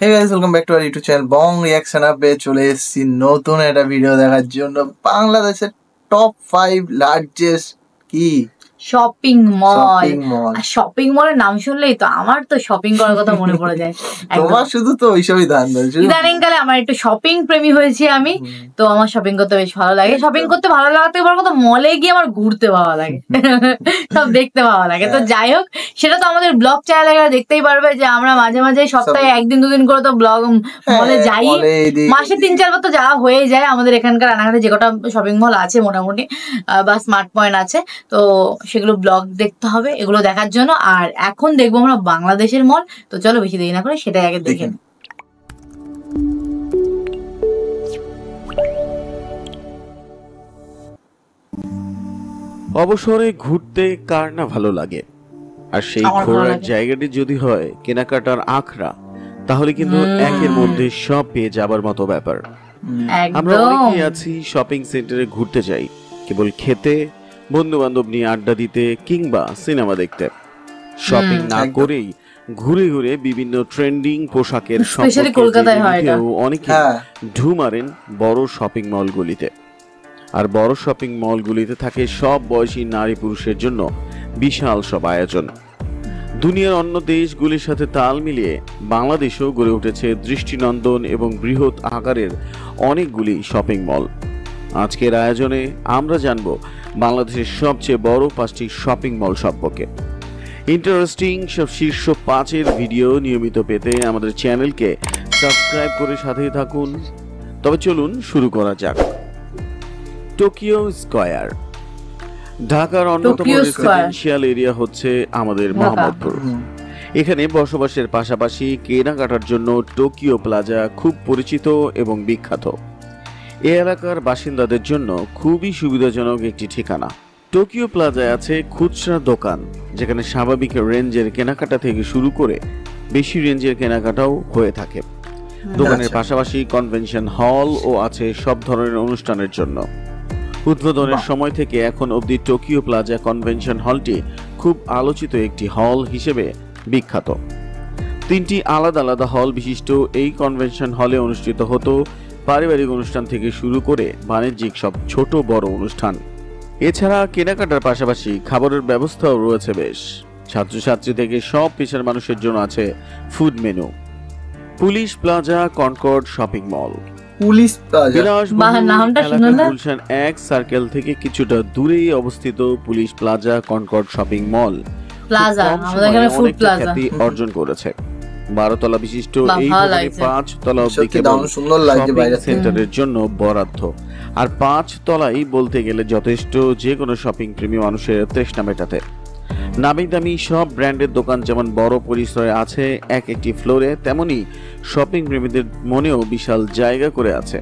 Hey guys, welcome back to our YouTube channel bong reaction আপে চলে এসেছি নতুন একটা ভিডিও দেখার জন্য। বাংলাদেশের টপ 5 লার্জেস্ট কি শপিং মল। Shopping mall. আর শপিং মলের নাম শুনলেই তো আমার তো শপিং করার কথা মনে পড়ে যায়। তোমার শুধু তো ওইসবই ধান্দা। ইদানিং কালে আমার একটু শপিং প্রেমী হয়েছি আমি, তো আমার শপিং করতে বেশ ভালো লাগে। শপিং করতে ভালো লাগাতে বড় কথা, মলে গিয়ে আমার ঘুরতে ভালো লাগে, সব দেখতে ভালো লাগে। তো যাই হোক, সেটা তো আমাদের ব্লগ চ্যানেলে দেখতেই পারবে যে আমরা মাঝে মাঝে সপ্তাহে একদিন দুদিন করে তো ব্লগ মলে যাই। মাসে 3-4 বার তো যাওয়া হয়ে যায় আমাদের এখানকার রানাঘাটে যে কটা শপিং মল আছে মোটামুটি বা স্মার্ট পয়েন্ট আছে, তো সেগুলো ব্লগ দেখতে হবে এগুলো দেখার জন্য। আর এখন দেখবো আমরা বাংলাদেশের মল, তো চলো বেশি দেরি না করে সেটাই আগে দেখে। অবসরে ঘুরতে কার না ভালো লাগে, আর সেই ঘোরার জায়গাটি যদি হয় কেনাকাটার আখড়া, তাহলে কিন্তু একের মধ্যে সব পেয়ে যাবার মতো ব্যাপার। আমরা অনেকেই আছি শপিং সেন্টারে ঘুরতে যাই কেবল খেতে, বন্ধু বান্ধব নিয়ে আড্ডা দিতে কিংবা সিনেমা দেখতে। শপিং না করেই ঘুরে ঘুরে বিভিন্ন ট্রেন্ডিং পোশাকের অনেকে ঢু মারেন বড় শপিং মলগুলিতে। আর বড় শপিং মলগুলিতে থাকে সব বয়সী নারী পুরুষের জন্য বিশাল সব আয়োজন। দুনিয়ার অন্য দেশগুলির সাথে তাল মিলিয়ে বাংলাদেশেও গড়ে উঠেছে দৃষ্টিনন্দন এবং বৃহৎ আকারের অনেকগুলি শপিং মল। আজকের আয়োজনে আমরা জানব বাংলাদেশের সবচেয়ে বড় 5টি শপিং মল সম্পর্কে। ইন্টারেস্টিং সব শীর্ষ 5-এর ভিডিও নিয়মিত পেতে আমাদের চ্যানেলকে সাবস্ক্রাইব করে সাথেই থাকুন। তবে চলুন শুরু করা যাক। Tokyo square. ঢাকার অন্যতম রেসিডেন্সিয়াল এরিয়া হচ্ছে আমাদের মোহাম্মদপুর। এখানে বসবাসের পাশাপাশি কেনাকাটার জন্য টোকিও প্লাজা খুব পরিচিত এবং বিখ্যাত। এ এলাকার বাসিন্দাদের জন্য খুবই সুবিধাজনক একটি ঠিকানা। টোকিও প্লাজায় আছে খুচরা দোকান, যেখানে স্বাভাবিক রেঞ্জের কেনাকাটা থেকে শুরু করে বেশি রেঞ্জের কেনাকাটাও হয়ে থাকে। দোকানের পাশাপাশি কনভেনশন হল ও আছে সব ধরনের অনুষ্ঠানের জন্য। উদ্বোধনের সময় থেকে এখন অবধি টোকিও প্লাজা কনভেনশন হলটি খুব আলোচিত একটি হল হিসেবে বিখ্যাত। 3টি আলাদা আলাদা হল বিশিষ্ট এই কনভেনশন হলে অনুষ্ঠিত হতো পারিবারিক অনুষ্ঠান থেকে শুরু করে বাণিজ্যিক সব ছোট বড় অনুষ্ঠান। এছাড়া কেনাকাটার পাশাপাশি খাবারের ব্যবস্থাও রয়েছে বেশ। ছাত্রছাত্রী থেকে সব পেশার মানুষের জন্য আছে food menu. Police Plaza Concord shopping mall. Police Plaza Gulshan 1 circle থেকে কিছুটা দূরেই অবস্থিত Police Plaza Concord shopping mall অর্জন করেছে। 12 তলা বিশিষ্ট এই 5 তলা অবধি সেন্টারের জন্য বরাদ্দ। আর 5 তলাই বলতে গেলে যথেষ্ট যে কোনো শপিং প্রেমী মানুষের তৃষ্ণা মেটাতে। নামি দামি সব ব্র্যান্ডের দোকান যেমন বড় পরিসরে আছে একটি ফ্লোরে, তেমনি শপিং প্রেমীদের মনেও বিশাল জায়গা করে আছে।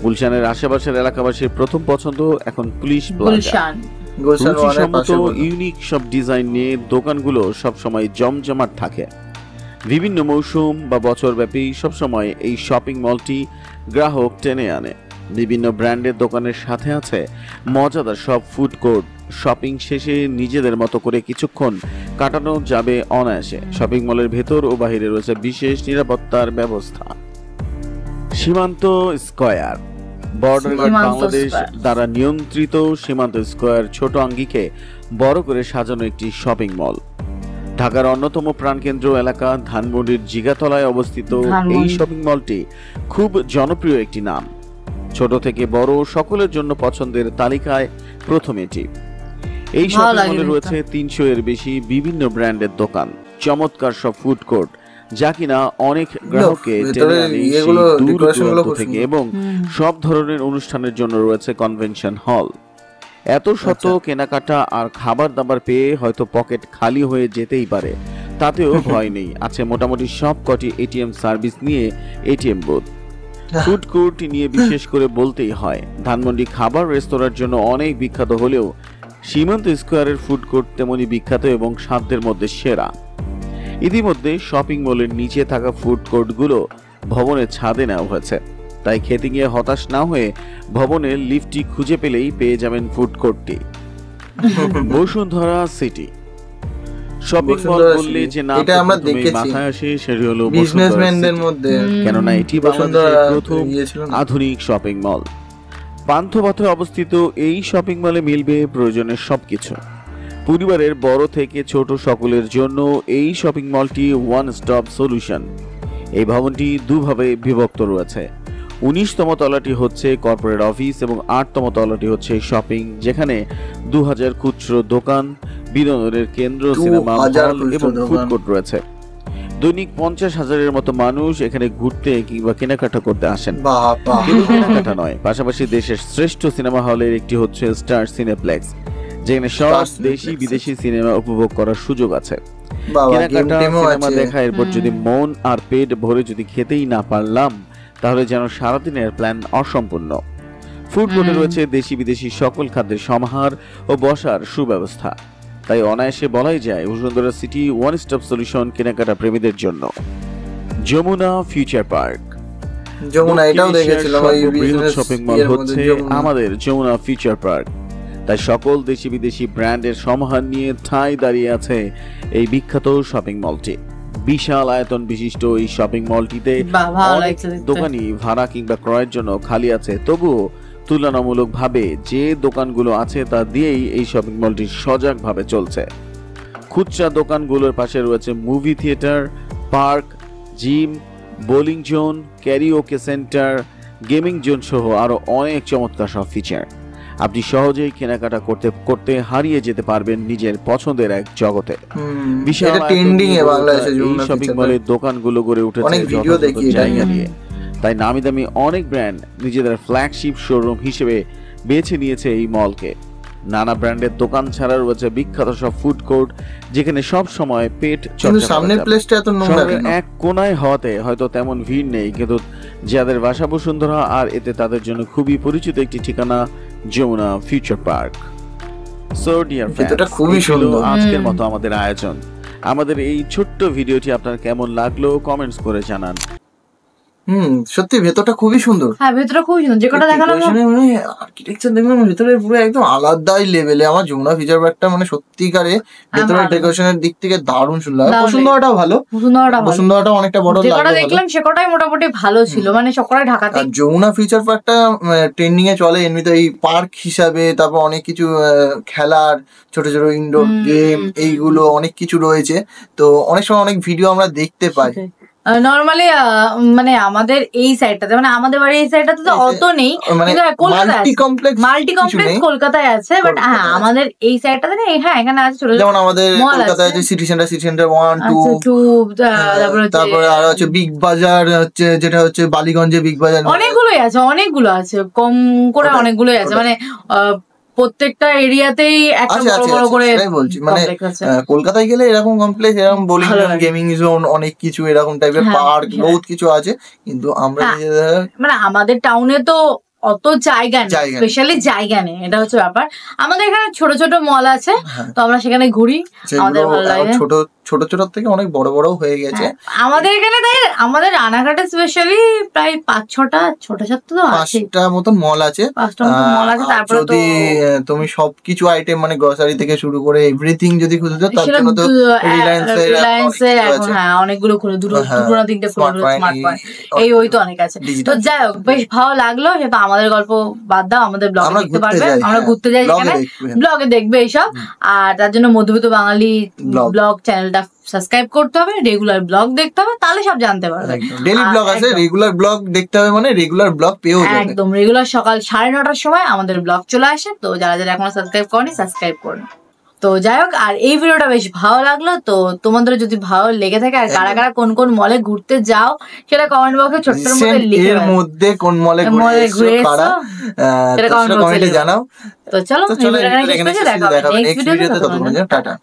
গুলশানের আশেপাশের এলাকাবাসীর প্রথম পছন্দ এখন পুলিশ প্লাজা। রুচিসম্মত ইউনিক সব ডিজাইন নিয়ে দোকানগুলো সবসময় জমজমাট থাকে। বিভিন্ন মৌসুম বা বছরব্যাপী সবসময় এই শপিং মলটি গ্রাহক টেনে আনে। বিভিন্ন ব্র্যান্ডের দোকানের সাথে আছে মজাদার সব ফুড কোর্ট। শপিং শেষে নিজেদের মতো করে কিছুক্ষণ কাটানো যাবে অনায়াসে। শপিং মলের ভেতর ও বাহিরে রয়েছে বিশেষ নিরাপত্তার ব্যবস্থা। সীমান্ত স্কয়ার। বর্ডার গার্ড বাংলাদেশ দ্বারা নিয়ন্ত্রিত সীমান্ত স্কয়ার ছোট আঙ্গিকে বড় করে সাজানো একটি শপিং মল। ঢাকার অন্যতম প্রাণকেন্দ্র এলাকা ধানমন্ডির জিগাতলায় অবস্থিত এই শপিং মলটি খুব জনপ্রিয় একটি নাম। ছোট থেকে বড় সকলের জন্য পছন্দের তালিকায় প্রথম এটি। এই শপিং মলে রয়েছে 300-এর বেশি বিভিন্ন ব্র্যান্ডের দোকান, চমৎকার সব ফুড কোর্ট, যা কিনা অনেক গ্রাহককে টেনে আনে দূর দূরান্ত থেকে, এবং সব ধরনের অনুষ্ঠানের জন্য রয়েছে কনভেনশন হল। এত শত কেনাকাটা আর খাবার দাবার পেয়ে হয়তো পকেট খালি হয়ে যেতেই পারে, তাতেও ভয় নেই। আছে মোটামুটি সব কটি এটিএম সার্ভিস নিয়ে এটিএম বুথ। ফুড কোর্ট নিয়ে বিশেষ করে বলতেই হয়, ধানমন্ডি খাবার রেস্তোরাঁর জন্য অনেক বিখ্যাত হলেও সীমান্ত স্কয়ারের ফুড কোর্ট তেমনি বিখ্যাত এবং সাধ্যের মধ্যে সেরা। ইতিমধ্যে শপিং মলের নিচে থাকা ফুড কোর্টগুলো ভবনের ছাদে নেওয়া হয়েছে, তাই খেতে গিয়ে হতাশ না হয়ে ভবনের লিফটটি খুঁজে পেলেই পেয়ে যাবেন ফুড কোর্টটি। Bashundhara city. Shopping mall Bashundhara বললে সিটি, যে নাম এটা আমরা প্রথমেই দেখেছি মাথায় আসে সেটি হলো বিজনেসম্যানদের মধ্যে, কেননা এটি বসুন্ধরা বাংলাদেশের প্রথম গিয়েছিল না? আধুনিক শপিং মল। পান্থপথে অবস্থিত এই শপিং মলে মিলবে প্রয়োজনের সবকিছু। পরিবারের বড় থেকে ছোট সকলের জন্য এই শপিং মলটি ওয়ান স্টপ সলিউশন। এই ভবনটি দুভাবে বিভক্ত রয়েছে। 19তম তলাটি হচ্ছে কর্পোরেট অফিস এবং 8তম তলাটি হচ্ছে শপিং, যেখানে 2000 খুচরো দোকান, বিনোদনের কেন্দ্র, সিনেমা হল এবং ফুড কোর্ট রয়েছে। দৈনিক 50,000-এর মতো মানুষ এখানে ঘুরতে কিংবা কেনাকাটা করতে আসেন। শুধু কেনাকাটা নয়, পাশাপাশি দেশের শ্রেষ্ঠ সিনেমা হলের একটি হচ্ছে স্টার সিনেপ্লেক্স, যেখানে সব দেশি বিদেশি সিনেমা উপভোগ করার সুযোগ আছে। কেনাকাটা, সিনেমা দেখা, এরপর যদি মন আর পেট ভরে যদি খেতেই না পারলাম, তাহলে যেন সারাদিনের প্ল্যান অসম্পূর্ণ। ফুড কোর্টে রয়েছে দেশি বিদেশি সকল খাদ্যের সমাহার ও বসার সুব্যবস্থা। তাই অনায়াসে বলাই যায় Bashundhara city one stop solution কেনাকাটা প্রেমীদের জন্য। যমুনা ফিউচার পার্ক, যমুনা এটাও দেখেছিলাম, ওই বিজনেস শপিং মল হচ্ছে আমাদের যমুনা ফিউচার পার্ক। তাই সকল দেশি বিদেশি ব্র্যান্ডের সমাহার নিয়ে ঠাঁই দাঁড়িয়ে আছে এই বিখ্যাত শপিং মলটি। বিশাল আয়তন বিশিষ্ট এই শপিং মলটিতে অনেক দোকানই ভাড়া কিংবা ক্রয়ের জন্য খালি আছে, তবুও তুলনামূলকভাবে যে দোকানগুলো আছে তা দিয়েই এই শপিং মলটি সজাগভাবে চলছে। খুচরা দোকানগুলোর পাশে রয়েছে movie theatre, park, gym, bowling zone, karaoke centre, gaming zone সহ আরো অনেক চমৎকার সব ফিচার। আপনি সহজেই কেনাকাটা করতে করতে হারিয়ে যেতে পারবেন নিজের পছন্দের এক জগতে। বিশাল ট্রেন্ডিং এ বাংলাদেশে এই শপিং মলের দোকানগুলো গড়ে উঠেছে জায়গা নিয়ে। তাই নামি দামি অনেক ব্র্যান্ড নিজেদের ফ্ল্যাগশিপ শোরুম হিসেবে বেছে নিয়েছে এই মলকে। নানা ব্র্যান্ডের দোকান ছাড়া রয়েছে বিখ্যাত সব ফুড কোর্ট, যেখানে সব সময় পেট চর্চা। সামনের প্লেসটা এত নোংরা এক কোনায় হওয়াতে হয়তো তেমন ভিড় নেই, কিন্তু যাদের বাসা বসুন্ধরা আর এতে তাদের জন্য খুবই পরিচিত একটি ঠিকানা Jamuna Future Park. So dear friends, এটা খুবই সুন্দর আজকের মতো আমাদের আয়োজন। আমাদের এই ছোট্ট ভিডিওটি আপনার কেমন লাগলো কমেন্টস করে জানান। সত্যি ভেতরটা খুবই সুন্দর। হ্যাঁ, ভেতরটা খুবই সুন্দর। যে কটা দেখালাম মানে আর্কিটেকচার দেখলাম ভেতরে পুরো একদম আলাদাই লেভেলে। আমার যমুনা ফিচার পার্কটা মানে সত্যিকারে ভেতরের ডেকোরেশনের দিক থেকে দারুণ সুন্দর। বসুন্ধরাটাও ভালো, বসুন্ধরাটা অনেকটা বড় লাগলো। যে কটা দেখলাম সে কটাই মোটামুটি ভালো ছিল, মানে সবকটাই ঢাকাতে। আর যমুনা ফিচার পার্কটা ট্রেন্ডিং এ চলে এমনিতে এই পার্ক হিসাবে। তারপর অনেক কিছু খেলার ছোট ছোট ইনডোর গেম এইগুলো অনেক কিছু রয়েছে। তো অনেক সময় অনেক ভিডিও আমরা দেখতে পাই। নরমালি মানে আমাদের এই সাইডটাতে, মানে আমাদের বাড়ির এই সাইডটাতে তো অত নেই, মাল্টি কমপ্লেক্স কলকাতায় আছে, বাট হ্যাঁ আমাদের এই সাইডটাতে নেই। হ্যাঁ, এখানে আছে ছোট, যেমন আমাদের কলকাতায় আছে সিটি সেন্টার 1 2, তারপরে আর হচ্ছে বিগ বাজার, হচ্ছে যেটা হচ্ছে বালিগঞ্জে বিগ বাজার। অনেকগুলো আছে কম করে, অনেকগুলোই আছে, মানে প্রত্যেকটা এরিয়াতেই একটা বড় বড় করে বলছি। মানে কলকাতায় গেলে এরকম কমপ্লেক্স, এরকম বোলিং জোন, গেমিং জোন, অনেক কিছু এরকম টাইপের পার্ক, বহুত কিছু আছে। কিন্তু আমরা মানে আমাদের টাউনে তো অত জায়গা নেই, স্পেশালি জায়গা নেই, এটা হচ্ছে ব্যাপার। আমাদের এখানে ছোট ছোট মল আছে, তো আমরা সেখানে ঘুরি, আমাদের ভালো লাগে। ছোট ছোট ছোট থেকে অনেক বড় বড় হয়ে গেছে আমাদের এখানে। তাই আমাদের রানাঘাটে স্পেশালি প্রায় 5-6টা ছোট ছোট তো আছে, 5টা মতন মল আছে, 5টা মতন মল আছে। তারপরে যদি তুমি সবকিছু আইটেম মানে গ্রসারি থেকে শুরু করে এভরিথিং যদি খুঁজে দাও, তার জন্য তো রিলায়েন্স এর এখন হ্যাঁ অনেকগুলো খুলে, দুটো না তিনটে খুলে, স্মার্ট পয়েন্ট এই ওই তো অনেক আছে। তো যাই হোক, বেশ ভালো লাগলো। সেটা আমাদের গল্প বাদ দাও, আমাদের ব্লগে দেখতে পারবে। আমরা ঘুরতে যাই যেখানে, ব্লগে দেখবে এইসব। আর তার জন্য মধ্যবিত্ত বাঙালি ব্লগ চ্যানেলটা সাবস্ক্রাইব করতে হবে, রেগুলার ব্লগ দেখতে হবে, তাহলে সব জানতে পারবে। ডেইলি ব্লগ আছে, রেগুলার ব্লগ দেখতে হবে, মানে রেগুলার ব্লগ পেও যাবে। একদম রেগুলার সকাল 9:30টার সময় আমাদের ব্লগ চলে আসে। তো যারা যারা এখনো সাবস্ক্রাইব করনি, সাবস্ক্রাইব করুন। তো যাই হোক, আর এই ভিডিওটা বেশ ভালো লাগলো। তো তোমাদের যদি ভালো লেগে থাকে, আর কারা কারা কোন কোন মলে ঘুরতে যাও, সেটা কমেন্ট বক্সে ছোট্ট মধ্যে লিখে, এর মধ্যে কোন মলে ঘুরেছো সেটা কমেন্টে জানাও। তো চলো, নেক্সট ভিডিওতে দেখা হবে। টাটা।